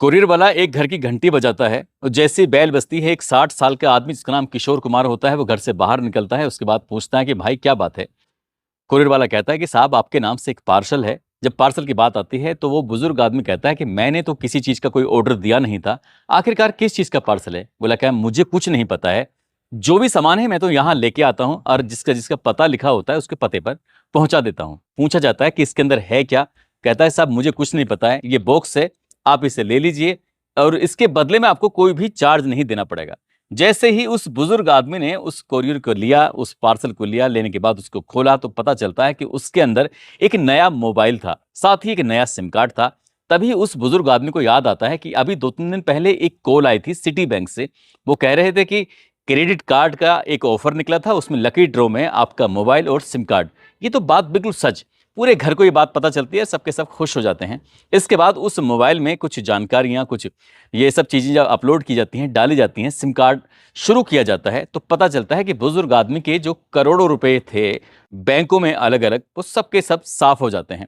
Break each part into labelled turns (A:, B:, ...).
A: Courier वाला एक घर की घंटी बजाता है और जैसे ही बैल बजती है, एक 60 साल का आदमी जिसका नाम किशोर कुमार होता है वो घर से बाहर निकलता है। उसके बाद पूछता है कि भाई क्या बात है। कोरियर वाला कहता है कि साहब आपके नाम से एक पार्सल है। जब पार्सल की बात आती है तो वो बुजुर्ग आदमी कहता है कि मैंने तो किसी चीज का कोई ऑर्डर दिया नहीं था। आखिरकार किस चीज का पार्सल है? बोला क्या मुझे कुछ नहीं पता है। जो भी सामान है मैं तो यहाँ लेके आता हूँ और जिसका जिसका पता लिखा होता है उसके पते पर पहुंचा देता हूँ। पूछा जाता है कि इसके अंदर है क्या? कहता है साहब मुझे कुछ नहीं पता है, ये बॉक्स है, आप इसे ले लीजिए और इसके बदले में आपको कोई भी चार्ज नहीं देना पड़ेगा। जैसे ही उस बुजुर्ग आदमी ने उस कोरियर को लिया, उस पार्सल को लिया, लेने के बाद उसको खोला तो पता चलता है कि उसके अंदर एक नया मोबाइल था, साथ ही एक नया सिम कार्ड था। तभी उस बुजुर्ग आदमी को याद आता है कि अभी 2-3 दिन पहले एक कॉल आई थी सिटी बैंक से। वो कह रहे थे कि क्रेडिट कार्ड का एक ऑफर निकला था, उसमें लकी ड्रॉ में आपका मोबाइल और सिम कार्ड। ये तो बात बिल्कुल सच। पूरे घर को ये बात पता चलती है, सबके सब खुश हो जाते हैं। इसके बाद उस मोबाइल में कुछ जानकारियां, कुछ ये सब चीज़ें जब अपलोड की जाती हैं, डाली जाती हैं, सिम कार्ड शुरू किया जाता है तो पता चलता है कि बुजुर्ग आदमी के जो करोड़ों रुपए थे बैंकों में अलग अलग, वो सबके सब साफ हो जाते हैं।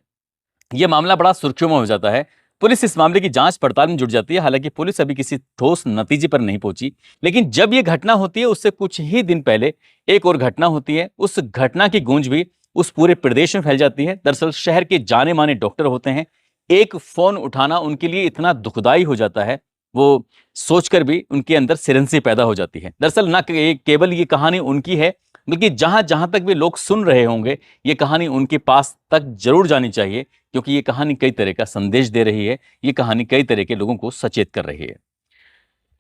A: ये मामला बड़ा सुर्खियों में हो जाता है। पुलिस इस मामले की जांच पड़ताल में जुट जाती है। हालांकि पुलिस अभी किसी ठोस नतीजे पर नहीं पहुंची। लेकिन जब ये घटना होती है उससे कुछ ही दिन पहले एक और घटना होती है। उस घटना की गूंज भी उस पूरे प्रदेश में फैल जाती है। दरअसल शहर के जाने माने डॉक्टर होते हैं, एक फोन उठाना उनके लिए इतना दुखदाई हो जाता है, वो सोचकर भी उनके अंदर सिरहंसी पैदा हो जाती है। दरअसल ना केवल ये कहानी उनकी है, बल्कि जहां जहां तक भी लोग सुन रहे होंगे ये कहानी उनके पास तक जरूर जानी चाहिए, क्योंकि ये कहानी कई तरह का संदेश दे रही है। ये कहानी कई तरह के लोगों को सचेत कर रही है।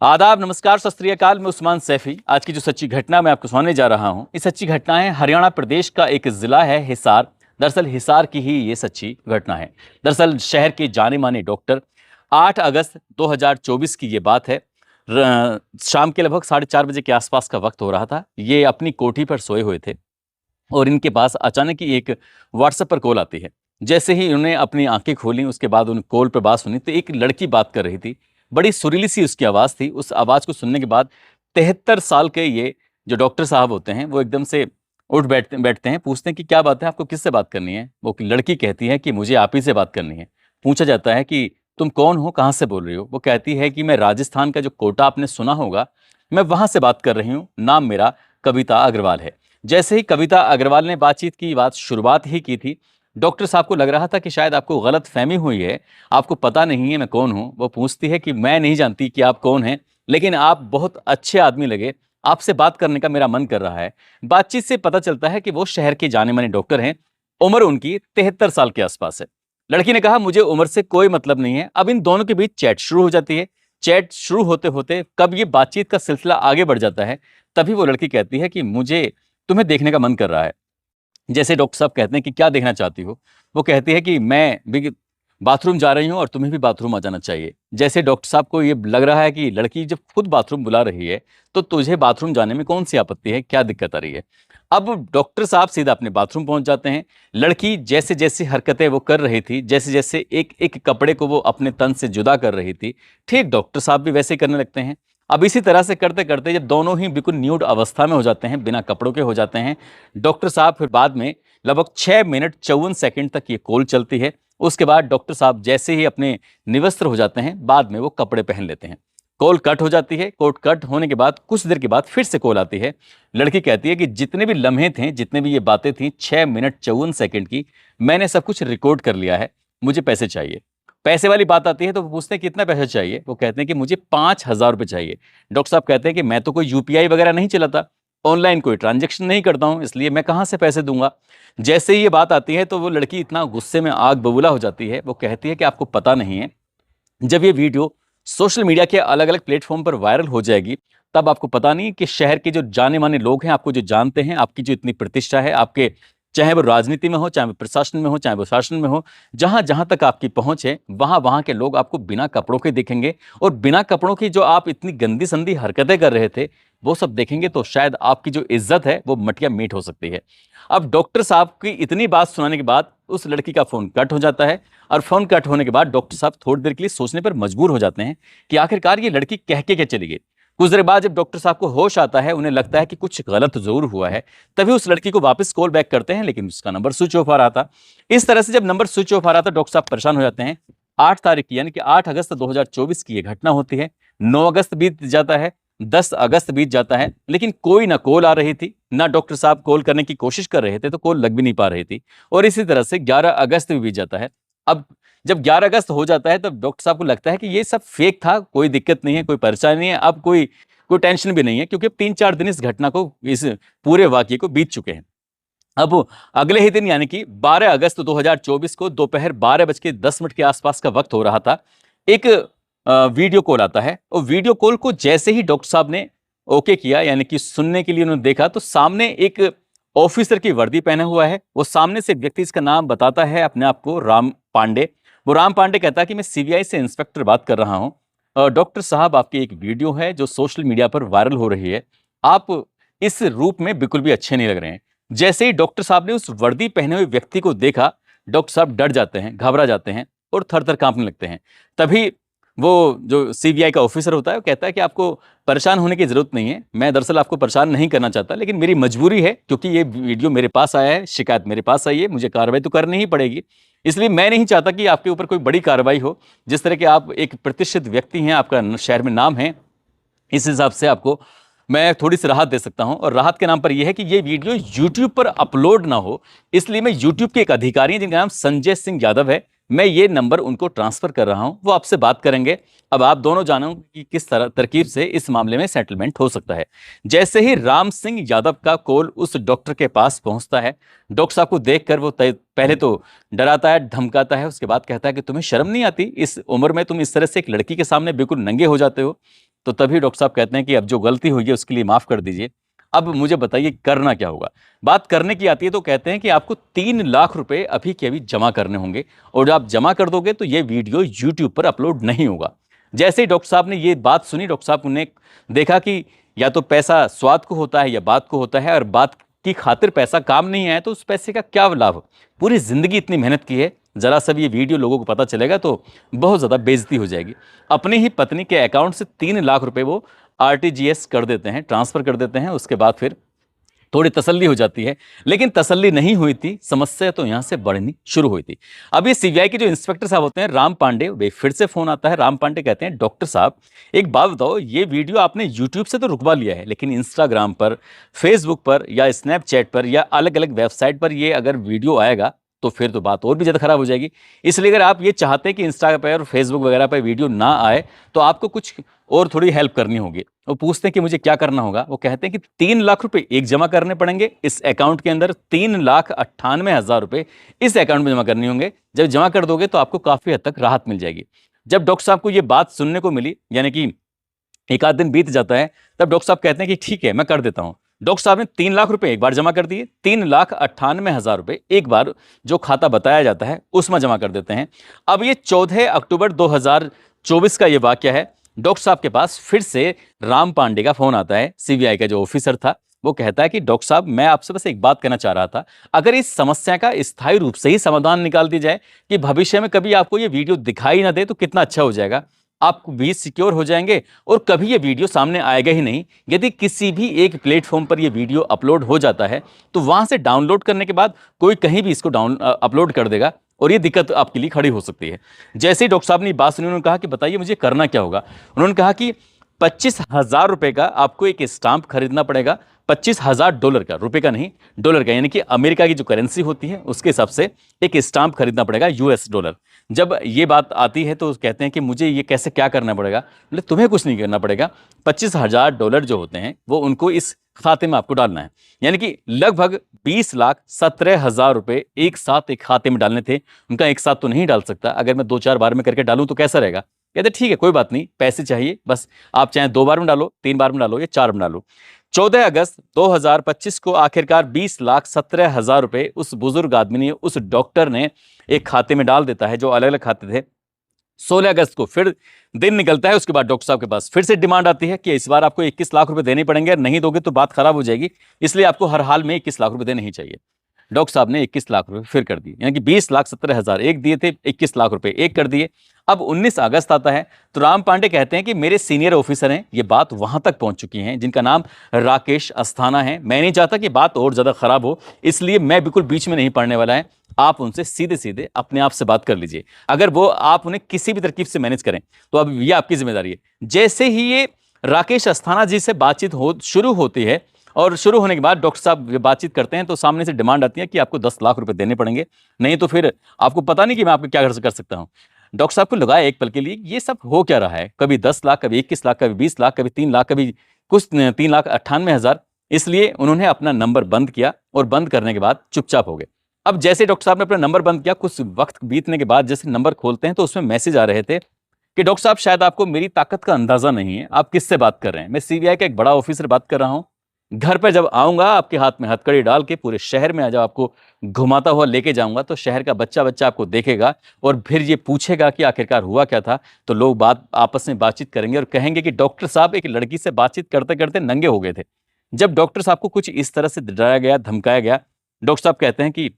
A: आदाब, नमस्कार, सत श्री अकाल। मैं उस्मान सैफी। आज की जो सच्ची घटना मैं आपको सुनाने जा रहा हूं, ये सच्ची घटना है हरियाणा प्रदेश का एक जिला है हिसार। दरअसल हिसार की ही ये सच्ची घटना है। दरअसल शहर के जाने माने डॉक्टर, 8 अगस्त 2024 की ये बात है। शाम के लगभग 4:30 बजे के आसपास का वक्त हो रहा था। ये अपनी कोठी पर सोए हुए थे और इनके पास अचानक ही एक व्हाट्सएप पर कॉल आती है। जैसे ही उन्होंने अपनी आंखें खोली, उसके बाद उन कॉल पर बात सुनी तो एक लड़की बात कर रही थी। बड़ी सुरीली सी उसकी आवाज़ थी। उस आवाज़ को सुनने के बाद 73 साल के ये जो डॉक्टर साहब होते हैं वो एकदम से उठ बैठते बैठते हैं। पूछते हैं कि क्या बात है, आपको किससे बात करनी है? वो लड़की कहती है कि मुझे आप ही से बात करनी है। पूछा जाता है कि तुम कौन हो, कहाँ से बोल रही हो? वो कहती है कि मैं राजस्थान का जो कोटा आपने सुना होगा, मैं वहाँ से बात कर रही हूँ। नाम मेरा कविता अग्रवाल है। जैसे ही कविता अग्रवाल ने बातचीत की बात शुरुआत ही की थी, डॉक्टर साहब को लग रहा था कि शायद आपको गलत फहमी हुई है, आपको पता नहीं है मैं कौन हूँ। वो पूछती है कि मैं नहीं जानती कि आप कौन हैं, लेकिन आप बहुत अच्छे आदमी लगे, आपसे बात करने का मेरा मन कर रहा है। बातचीत से पता चलता है कि वो शहर के जाने माने डॉक्टर हैं। उम्र उनकी 73 साल के आसपास है। लड़की ने कहा मुझे उम्र से कोई मतलब नहीं है। अब इन दोनों के बीच चैट शुरू हो जाती है। चैट शुरू होते होते कब ये बातचीत का सिलसिला आगे बढ़ जाता है, तभी वो लड़की कहती है कि मुझे तुम्हें देखने का मन कर रहा है। जैसे डॉक्टर साहब कहते हैं कि क्या देखना चाहती हो? वो कहती है कि मैं भी बाथरूम जा रही हूँ और तुम्हें भी बाथरूम आ जाना चाहिए। जैसे डॉक्टर साहब को ये लग रहा है कि लड़की जब खुद बाथरूम बुला रही है तो तुझे बाथरूम जाने में कौन सी आपत्ति है, क्या दिक्कत आ रही है? अब डॉक्टर साहब सीधा अपने बाथरूम पहुंच जाते हैं। लड़की जैसे जैसे हरकतें वो कर रही थी, जैसे जैसे एक एक कपड़े को वो अपने तन से जुदा कर रही थी, ठीक डॉक्टर साहब भी वैसे ही करने लगते हैं। अब इसी तरह से करते करते जब दोनों ही बिल्कुल न्यूड अवस्था में हो जाते हैं, बिना कपड़ों के हो जाते हैं, डॉक्टर साहब फिर बाद में लगभग 6 मिनट 54 सेकंड तक ये कॉल चलती है। उसके बाद डॉक्टर साहब जैसे ही अपने निवस्त्र हो जाते हैं, बाद में वो कपड़े पहन लेते हैं। कॉल कट हो जाती है। कॉल कट होने के बाद कुछ देर के बाद फिर से कॉल आती है। लड़की कहती है कि जितने भी लम्हे थे, जितने भी ये बातें थी 6 मिनट 54 सेकंड की, मैंने सब कुछ रिकॉर्ड कर लिया है, मुझे पैसे चाहिए। पैसे वाली बात आती है तो वो पूछते हैं कितना पैसा चाहिए? वो कहते हैं कि मुझे 5,000 रुपये चाहिए। डॉक्टर साहब कहते हैं कि मैं तो कोई यूपीआई वगैरह नहीं चलाता, ऑनलाइन कोई ट्रांजैक्शन नहीं करता हूँ, इसलिए मैं कहाँ से पैसे दूंगा। जैसे ही ये बात आती है तो वो लड़की इतना गुस्से में आग बबूला हो जाती है। वो कहती है कि आपको पता नहीं है, जब ये वीडियो सोशल मीडिया के अलग अलग प्लेटफॉर्म पर वायरल हो जाएगी, तब आपको पता नहीं कि शहर के जो जाने माने लोग हैं, आपको जो जानते हैं, आपकी जो इतनी प्रतिष्ठा है, आपके चाहे वो राजनीति में हो, चाहे वो प्रशासन में हो, चाहे वो शासन में हो, जहां जहां तक आपकी पहुंच है, वहां वहां के लोग आपको बिना कपड़ों के देखेंगे। और बिना कपड़ों की जो आप इतनी गंदी संदी हरकतें कर रहे थे, वो सब देखेंगे तो शायद आपकी जो इज्जत है वो मटिया मीट हो सकती है। अब डॉक्टर साहब की इतनी बात सुनाने के बाद उस लड़की का फोन कट हो जाता है। और फोन कट होने के बाद डॉक्टर साहब थोड़ी देर के लिए सोचने पर मजबूर हो जाते हैं कि आखिरकार ये लड़की कह के क्या चली गई। कुछ देर बाद जब डॉक्टर साहब को होश आता है, उन्हें लगता है कि कुछ गलत जरूर हुआ है, तभी उस लड़की को वापस कॉल बैक करते हैं, लेकिन उसका नंबर स्विच ऑफ आ रहा था। इस तरह से जब नंबर स्विच ऑफ आ रहा था, डॉक्टर साहब परेशान हो जाते हैं। 8 तारीख की यानी कि 8 अगस्त 2024 की ये घटना होती है। 9 अगस्त बीत जाता है, 10 अगस्त बीत जाता है, लेकिन कोई ना कॉल आ रही थी, ना डॉक्टर साहब कॉल करने की कोशिश कर रहे थे तो कॉल लग भी नहीं पा रही थी। और इसी तरह से 11 अगस्त भी बीत जाता है। अब जब 11 अगस्त हो जाता है तब डॉक्टर साहब को लगता है कि ये सब फेक था, कोई दिक्कत नहीं है, कोई परेशानी नहीं है, अब कोई कोई टेंशन भी नहीं है, क्योंकि अब 3-4 दिन इस घटना को, इस पूरे वाकये को बीत चुके हैं। अब अगले ही दिन यानी कि 12 अगस्त 2024 को दोपहर 12:10 के आसपास का वक्त हो रहा था, एक वीडियो कॉल आता है। और वीडियो कॉल को जैसे ही डॉक्टर साहब ने ओके किया, यानी कि सुनने के लिए उन्होंने देखा, तो सामने एक ऑफिसर की वर्दी पहना हुआ है। वो सामने से व्यक्ति, इसका नाम बताता है अपने आप को, राम पांडे। वो राम पांडे कहता है कि मैं सीबीआई से इंस्पेक्टर बात कर रहा हूं। डॉक्टर साहब, आपकी एक वीडियो है जो सोशल मीडिया पर वायरल हो रही है, आप इस रूप में बिल्कुल भी अच्छे नहीं लग रहे हैं। जैसे ही डॉक्टर साहब ने उस वर्दी पहने हुए व्यक्ति को देखा, डॉक्टर साहब डर जाते हैं, घबरा जाते हैं और थर-थर कांपने लगते हैं। तभी वो जो सीबीआई का ऑफिसर होता है, वो कहता है कि आपको परेशान होने की ज़रूरत नहीं है। मैं दरअसल आपको परेशान नहीं करना चाहता, लेकिन मेरी मजबूरी है, क्योंकि ये वीडियो मेरे पास आया है, शिकायत मेरे पास आई है, मुझे कार्रवाई तो करनी ही पड़ेगी। इसलिए मैं नहीं चाहता कि आपके ऊपर कोई बड़ी कार्रवाई हो। जिस तरह के आप एक प्रतिष्ठित व्यक्ति हैं, आपका शहर में नाम है, इस हिसाब से आपको मैं थोड़ी-सी राहत दे सकता हूं। और राहत के नाम पर यह है कि ये वीडियो यूट्यूब पर अपलोड ना हो, इसलिए मैं यूट्यूब के एक अधिकारी हैं जिनका नाम संजय सिंह यादव है, मैं ये नंबर उनको ट्रांसफर कर रहा हूं, वो आपसे बात करेंगे। अब आप दोनों जानो कि किस तरह तरकीब से इस मामले में सेटलमेंट हो सकता है। जैसे ही राम सिंह यादव का कॉल उस डॉक्टर के पास पहुंचता है, डॉक्टर साहब को देखकर वो पहले तो डराता है, धमकाता है, उसके बाद कहता है कि तुम्हें शर्म नहीं आती? इस उम्र में तुम इस तरह से एक लड़की के सामने बिल्कुल नंगे हो जाते हो। तो तभी डॉक्टर साहब कहते हैं कि अब जो गलती हुई है उसके लिए माफ़ कर दीजिए। अब मुझे बताइए करना क्या होगा? बात करने की आती है तो कहते हैं कि आपको 3 लाख रुपए अभी के अभी जमा करने होंगे, और जब आप जमा कर दोगे तो ये वीडियो यूट्यूब पर अपलोड नहीं होगा। जैसे ही डॉक्टर साहब ने ये बात सुनी, डॉक्टर साहब ने देखा कि या तो पैसा स्वाद को होता है या बात को होता है, और बात की खातिर पैसा काम नहीं आया तो उस पैसे का क्या लाभ? पूरी ज़िंदगी इतनी मेहनत की है, ज़रा सा भी ये वीडियो लोगों को पता चलेगा तो बहुत ज़्यादा बेइज्जती हो जाएगी। अपनी ही पत्नी के अकाउंट से 3 लाख रुपए वो आरटीजीएस कर देते हैं, ट्रांसफ़र कर देते हैं। उसके बाद फिर थोड़ी तसल्ली हो जाती है, लेकिन तसल्ली नहीं हुई थी, समस्या तो यहाँ से बढ़नी शुरू हुई थी। अब ये सीबीआई के जो इंस्पेक्टर साहब होते हैं, राम पांडे, वे फिर से फ़ोन आता है। राम पांडे कहते हैं, डॉक्टर साहब एक बात बताओ, ये वीडियो आपने यूट्यूब से तो रुकवा लिया है, लेकिन इंस्टाग्राम पर, फेसबुक पर या स्नैपचैट पर या अलग-अलग वेबसाइट पर ये अगर वीडियो आएगा, तो फिर तो बात और भी ज़्यादा खराब हो जाएगी। इसलिए अगर आप ये चाहते हैं कि इंस्टा पर और फेसबुक वगैरह पर वीडियो ना आए, तो आपको कुछ और थोड़ी हेल्प करनी होगी। वो पूछते हैं कि मुझे क्या करना होगा? वो कहते हैं कि 3 लाख रुपए एक जमा करने पड़ेंगे इस अकाउंट के अंदर, 3,98,000 रुपए इस अकाउंट में जमा करने होंगे। जब जमा कर दोगे तो आपको काफ़ी हद तक राहत मिल जाएगी। जब डॉक्टर साहब को ये बात सुनने को मिली, यानी कि एक आध दिन बीत जाता है, तब डॉक्टर साहब कहते हैं कि ठीक है, मैं कर देता हूँ। डॉक्टर साहब ने 3 लाख रुपए एक बार जमा कर दिए, 3,98,000 रुपए एक बार जो खाता बताया जाता है उसमें जमा कर देते हैं। अब ये 14 अक्टूबर 2024 का ये वाकया है। डॉक्टर साहब के पास फिर से राम पांडे का फोन आता है, सीबीआई का जो ऑफिसर था। वो कहता है कि डॉक्टर साहब, मैं आपसे बस एक बात कहना चाह रहा था, अगर इस समस्या का स्थायी रूप से ही समाधान निकाल दिया जाए कि भविष्य में कभी आपको ये वीडियो दिखाई ना दे, तो कितना अच्छा हो जाएगा। आप भी सिक्योर हो जाएंगे और कभी ये वीडियो सामने आएगा ही नहीं। यदि किसी भी एक प्लेटफॉर्म पर ये वीडियो अपलोड हो जाता है, तो वहां से डाउनलोड करने के बाद कोई कहीं भी इसको अपलोड कर देगा और ये दिक्कत आपके लिए खड़ी हो सकती है। जैसे ही डॉक्टर साहब ने बात सुनी, उन्होंने कहा कि बताइए मुझे करना क्या होगा? उन्होंने कहा कि 25,000 रुपए का आपको एक स्टाम्प खरीदना पड़ेगा। $25,000 का, रुपए का नहीं, डॉलर का, यानी कि अमेरिका की जो करेंसी होती है उसके हिसाब से एक स्टाम्प खरीदना पड़ेगा, यूएस डॉलर। जब ये बात आती है तो कहते हैं कि मुझे ये कैसे क्या करना पड़ेगा? बोले तुम्हें कुछ नहीं करना पड़ेगा, $25,000 जो होते हैं वो उनको इस खाते में आपको डालना है। यानी कि लगभग 20,17,000 रुपए एक साथ एक खाते में डालने थे। उनका एक साथ तो नहीं डाल सकता, अगर मैं 2-4 बार में करके डालूं तो कैसा रहेगा? कहते ठीक है, कोई बात नहीं, पैसे चाहिए बस, आप चाहे 2 बार में डालो, 3 बार में डालो या 4 में डालो। 14 अगस्त 2025 को आखिरकार 20,17,000 रुपए उस बुजुर्ग आदमी ने, उस डॉक्टर ने एक खाते में डाल देता है, जो अलग अलग खाते थे। 16 अगस्त को फिर दिन निकलता है, उसके बाद डॉक्टर साहब के पास फिर से डिमांड आती है कि इस बार आपको 21 लाख रुपए देने पड़ेंगे, नहीं दोगे तो बात खराब हो जाएगी, इसलिए आपको हर हाल में 21 लाख रुपए देने ही चाहिए। डॉक्टर साहब ने 21 लाख रुपए फिर कर दिए, यानी कि 20,70,000 एक दिए थे, 21 लाख रुपए एक कर दिए। अब 19 अगस्त आता है तो राम पांडे कहते हैं कि मेरे सीनियर ऑफिसर हैं, ये बात वहां तक पहुंच चुकी है, जिनका नाम राकेश अस्थाना है, मैं नहीं चाहता कि बात और ज्यादा खराब हो, इसलिए मैं बिल्कुल बीच में नहीं पड़ने वाला है, आप उनसे सीधे सीधे अपने आप से बात कर लीजिए, अगर वो आप उन्हें किसी भी तरकीब से मैनेज करें तो अब ये आपकी जिम्मेदारी है। जैसे ही ये राकेश अस्थाना जी से बातचीत शुरू होती है और शुरू होने के बाद डॉक्टर साहब बातचीत करते हैं तो सामने से डिमांड आती है कि आपको 10 लाख रुपए देने पड़ेंगे, नहीं तो फिर आपको पता नहीं कि मैं आपको क्या कर सकता हूं। डॉक्टर साहब को लगा एक पल के लिए ये सब हो क्या रहा है, कभी 10 लाख, कभी 21 लाख, कभी 20 लाख, कभी 3 लाख, कभी कुछ 3,98,000। इसलिए उन्होंने अपना नंबर बंद किया और बंद करने के बाद चुपचाप हो गए। अब जैसे डॉक्टर साहब ने अपना नंबर बंद किया, कुछ वक्त बीतने के बाद जैसे नंबर खोलते हैं तो उसमें मैसेज आ रहे थे कि डॉक्टर साहब शायद आपको मेरी ताकत का अंदाजा नहीं है, आप किससे बात कर रहे हैं, मैं सीबीआई का एक बड़ा ऑफिसर बात कर रहा हूं, घर पर जब आऊंगा आपके हाथ में हथकड़ी डाल के पूरे शहर में आ जाओ, आपको घुमाता हुआ लेके जाऊंगा तो शहर का बच्चा बच्चा आपको देखेगा और फिर ये पूछेगा कि आखिरकार हुआ क्या था, तो लोग आपस में बातचीत करेंगे और कहेंगे कि डॉक्टर साहब एक लड़की से बातचीत करते करते नंगे हो गए थे। जब डॉक्टर साहब को कुछ इस तरह से डराया गया, धमकाया गया, डॉक्टर साहब कहते हैं कि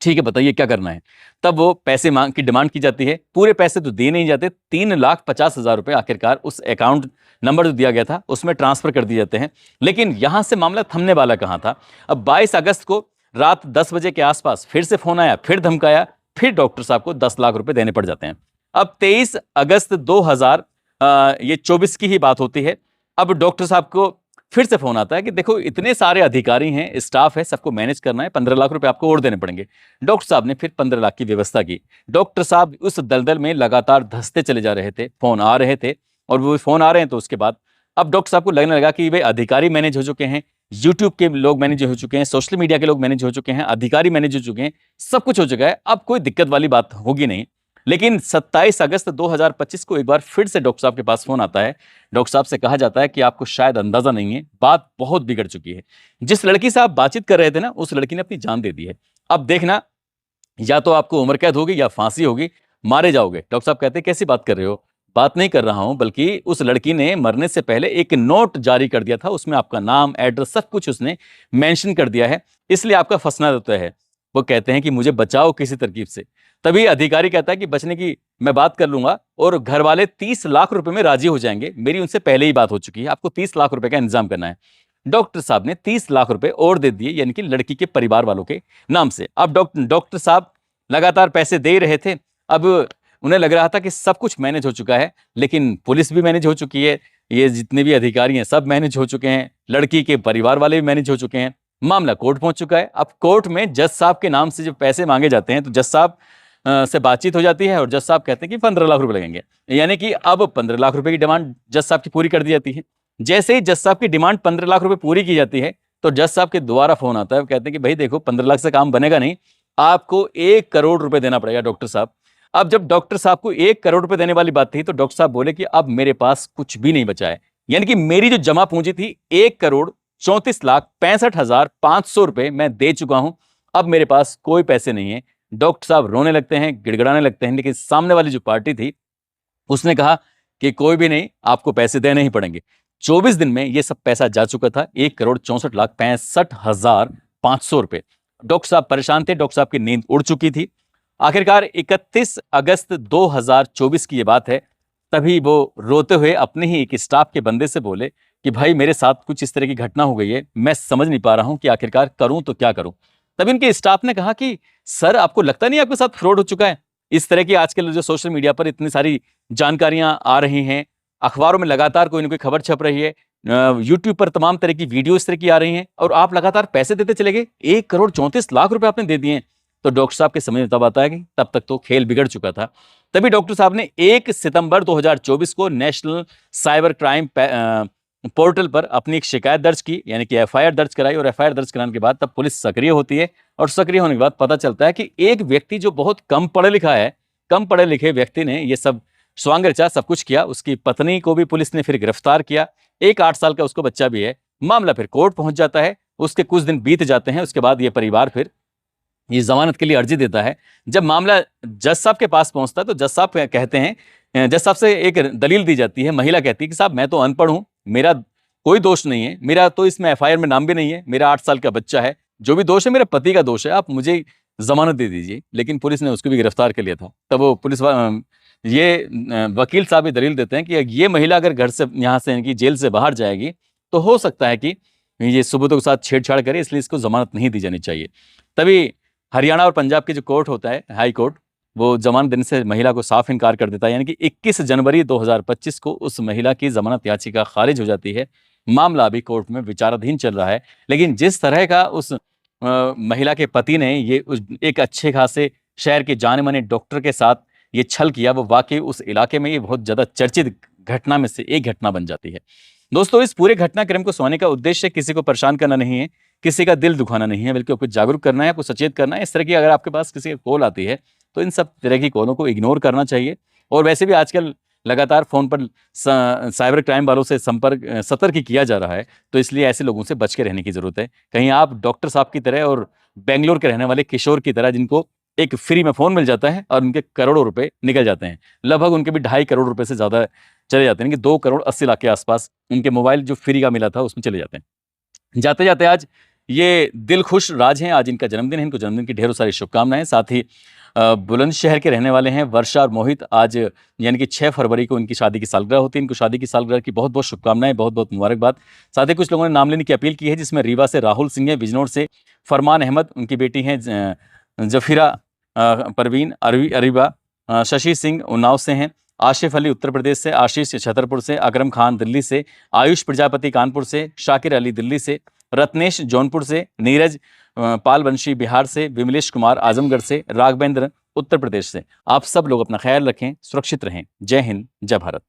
A: ठीक है बताइए क्या करना है। तब वो पैसे मांग की डिमांड की जाती है, पूरे पैसे तो दिए नहीं जाते, 3,50,000 रुपए आखिरकार उस अकाउंट नंबर जो दिया गया था उसमें ट्रांसफर कर दिए जाते हैं। लेकिन यहां से मामला थमने वाला कहां था। अब 22 अगस्त को रात 10 बजे के आसपास फिर से फोन आया, फिर धमकाया, फिर डॉक्टर साहब को 10 लाख रुपए देने पड़ जाते हैं। अब 23 अगस्त 2024 की ही बात होती है। अब डॉक्टर साहब को फिर से फोन आता है कि देखो इतने सारे अधिकारी हैं, स्टाफ है, सबको मैनेज करना है, 15 लाख रुपए आपको और देने पड़ेंगे। डॉक्टर साहब ने फिर 15 लाख की व्यवस्था की। डॉक्टर साहब उस दलदल में लगातार धंसते चले जा रहे थे, फोन आ रहे थे और वो फोन आ रहे हैं तो उसके बाद अब डॉक्टर साहब को लगने लगा कि वे अधिकारी मैनेज हो चुके हैं, यूट्यूब के लोग मैनेज हो चुके हैं, सोशल मीडिया के लोग मैनेज हो चुके हैं, अधिकारी मैनेज हो चुके हैं, सब कुछ हो चुका है, अब कोई दिक्कत वाली बात होगी नहीं। लेकिन 27 अगस्त 2025 को एक बार फिर से डॉक्टर साहब के पास फोन आता है। डॉक्टर साहब से कहा जाता है कि आपको शायद अंदाजा नहीं है, बात बहुत बिगड़ चुकी है, जिस लड़की से आप बातचीत कर रहे थे ना उस लड़की ने अपनी जान दे दी है, अब देखना या तो आपको उम्र कैद होगी या फांसी होगी, मारे जाओगे। डॉक्टर साहब कहते हैं कैसी बात कर रहे हो, बात नहीं कर रहा हूं, बल्कि उस लड़की ने मरने से पहले एक नोट जारी कर दिया था, उसमें आपका नाम, एड्रेस, सब कुछ उसने मेंशन कर दिया है, इसलिए आपका फंसना होता है। वो कहते हैं कि मुझे बचाओ किसी तरकीब से। तभी अधिकारी कहता है कि बचने की मैं बात कर लूंगा और घर वाले 30 लाख रुपए में राजी हो जाएंगे, मेरी उनसे पहले ही बात हो चुकी है, आपको 30 लाख रुपए का इंतजाम करना है। डॉक्टर साहब ने 30 लाख रुपए और दे दिए, यानी कि लड़की के परिवार वालों के नाम से। अब डॉक्टर साहब लगातार पैसे दे रहे थे, अब उन्हें लग रहा था कि सब कुछ मैनेज हो चुका है, लेकिन पुलिस भी मैनेज हो चुकी है, ये जितने भी अधिकारी हैं सब मैनेज हो चुके हैं, लड़की के परिवार वाले भी मैनेज हो चुके हैं, मामला कोर्ट पहुंच चुका है। अब कोर्ट में जज साहब के नाम से जब पैसे मांगे जाते हैं तो जज साहब से बातचीत हो जाती है और जज साहब कहते हैं कि 15 लाख रुपए लगेंगे, यानी कि अब 15 लाख रुपए की डिमांड जज साहब की पूरी कर दी जाती है। जैसे ही जज साहब की डिमांड 15 लाख रुपए पूरी की जाती है तो जज साहब के दोबारा फोन आता है, वो कहते हैं कि भाई देखो 15 लाख से काम बनेगा नहीं, आपको 1 करोड़ रुपए देना पड़ेगा डॉक्टर साहब। अब जब डॉक्टर साहब को 1 करोड़ रुपए देने वाली बात थी तो डॉक्टर साहब बोले कि अब मेरे पास कुछ भी नहीं बचा है, यानी कि मेरी जो जमा पूंजी थी 1,34,65,500 रुपए मैं दे चुका हूं, अब मेरे पास कोई पैसे नहीं है। डॉक्टर साहब रोने लगते हैं, गिड़गिड़ाने लगते हैं, लेकिन सामने वाली जो पार्टी थी उसने कहा कि कोई भी नहीं, आपको पैसे देने ही पड़ेंगे। 24 दिन में ये सब पैसा जा चुका था, 1,64,65,500 रुपए। डॉक्टर साहब परेशान थे, डॉक्टर साहब की नींद उड़ चुकी थी। आखिरकार 31 अगस्त 2024 की ये बात है, तभी वो रोते हुए अपने ही एक स्टाफ के बंदे से बोले कि भाई मेरे साथ कुछ इस तरह की घटना हो गई है, मैं समझ नहीं पा रहा हूं कि आखिरकार करूं तो क्या करूं। तभी उनके स्टाफ ने कहा कि सर आपको लगता नहीं आपके साथ फ्रॉड हो चुका है, इस तरह की आजकल जो सोशल मीडिया पर इतनी सारी जानकारियां आ रही हैं, अखबारों में लगातार कोई ना कोई खबर छप रही है, यूट्यूब पर तमाम तरह की वीडियो इस तरह की आ रही हैं और आप लगातार पैसे देते चले गए, 1,34,00,000 रुपए आपने दे दिए हैं। तो डॉक्टर साहब के समझ में तब आता है कि तब तक तो खेल बिगड़ चुका था। तभी डॉक्टर साहब ने 1 सितंबर 2024 को नेशनल साइबर क्राइम पोर्टल पर अपनी एक शिकायत दर्ज की, यानी कि एफआईआर दर्ज कराई, और एफआईआर दर्ज कराने के बाद तब पुलिस सक्रिय होती है और सक्रिय होने के बाद पता चलता है कि एक व्यक्ति जो बहुत कम पढ़ा लिखा है, कम पढ़े लिखे व्यक्ति ने ये सब स्वांग रचा, सब कुछ किया। उसकी पत्नी को भी पुलिस ने फिर गिरफ्तार किया, एक 8 साल का उसको बच्चा भी है। मामला फिर कोर्ट पहुंच जाता है, उसके कुछ दिन बीत जाते हैं, उसके बाद ये परिवार फिर ये जमानत के लिए अर्जी देता है। जब मामला जज साहब के पास पहुंचता है तो जज साहब कहते हैं, जज साहब से एक दलील दी जाती है, महिला कहती है कि साहब मैं तो अनपढ़ हूं, मेरा कोई दोष नहीं है, मेरा तो इसमें एफआईआर में नाम भी नहीं है, मेरा 8 साल का बच्चा है, जो भी दोष है मेरे पति का दोष है, आप मुझे जमानत दे दीजिए। लेकिन पुलिस ने उसको भी गिरफ्तार कर लिया था। तब वो वकील साहब ये दलील देते हैं कि ये महिला अगर घर से, यहाँ से, इनकी जेल से बाहर जाएगी तो हो सकता है कि ये सबूतों के साथ छेड़छाड़ करे, इसलिए इसको जमानत नहीं दी जानी चाहिए। तभी हरियाणा और पंजाब के जो कोर्ट होता है, हाई कोर्ट, वो जमानत देने से महिला को साफ इनकार कर देता है। यानी कि 21 जनवरी 2025 को उस महिला की जमानत याचिका खारिज हो जाती है। मामला अभी कोर्ट में विचाराधीन चल रहा है। लेकिन जिस तरह का उस महिला के पति ने एक अच्छे खासे शहर के जाने माने डॉक्टर के साथ ये छल किया, वो वाकई उस इलाके में ये बहुत ज्यादा चर्चित घटना में से एक घटना बन जाती है। दोस्तों, इस पूरे घटनाक्रम को सुनाने का उद्देश्य किसी को परेशान करना नहीं है, किसी का दिल दुखाना नहीं है, बल्कि आपको जागरूक करना है, आपको सचेत करना है। इस तरह की अगर आपके पास किसी की कॉल आती है तो इन सब तरह की कॉलों को इग्नोर करना चाहिए। और वैसे भी आजकल लगातार फोन पर साइबर क्राइम वालों से सतर्क किया जा रहा है, तो इसलिए ऐसे लोगों से बच के रहने की जरूरत है। कहीं आप डॉक्टर साहब की तरह और बेंगलोर के रहने वाले किशोर की तरह, जिनको एक फ्री में फोन मिल जाता है और उनके करोड़ों रुपए निकल जाते हैं, लगभग उनके भी 2.5 करोड़ रुपए से ज्यादा चले जाते हैं, कि 2 करोड़ 80 लाख के आसपास उनके मोबाइल जो फ्री का मिला था उसमें चले जाते हैं। जाते जाते आज ये दिल खुश राज हैं, आज इनका जन्मदिन है, इनको जन्मदिन की ढेरों सारी शुभकामनाएं। साथ ही बुलंदशहर के रहने वाले हैं वर्षा और मोहित, आज यानी कि 6 फरवरी को इनकी शादी की सालगिरह होती है। इनको शादी की सालगिरह की बहुत बहुत शुभकामनाएं, बहुत बहुत मुबारकबाद। साथ ही कुछ लोगों ने नाम लेने की अपील की है, जिसमें रीवा से राहुल सिंह है, बिजनौर से फरमान अहमद, उनकी बेटी हैं जफीरा परवीन अरीबा, शशि सिंह उन्नाव से हैं, आशिफ अली उत्तर प्रदेश से, आशीष छतरपुर से, अकरम खान दिल्ली से, आयुष प्रजापति कानपुर से, शाकिर अली दिल्ली से, रत्नेश जौनपुर से, नीरज पालवंशी बिहार से, विमलेश कुमार आजमगढ़ से, राघवेंद्र उत्तर प्रदेश से। आप सब लोग अपना ख्याल रखें, सुरक्षित रहें। जय हिंद, जय भारत।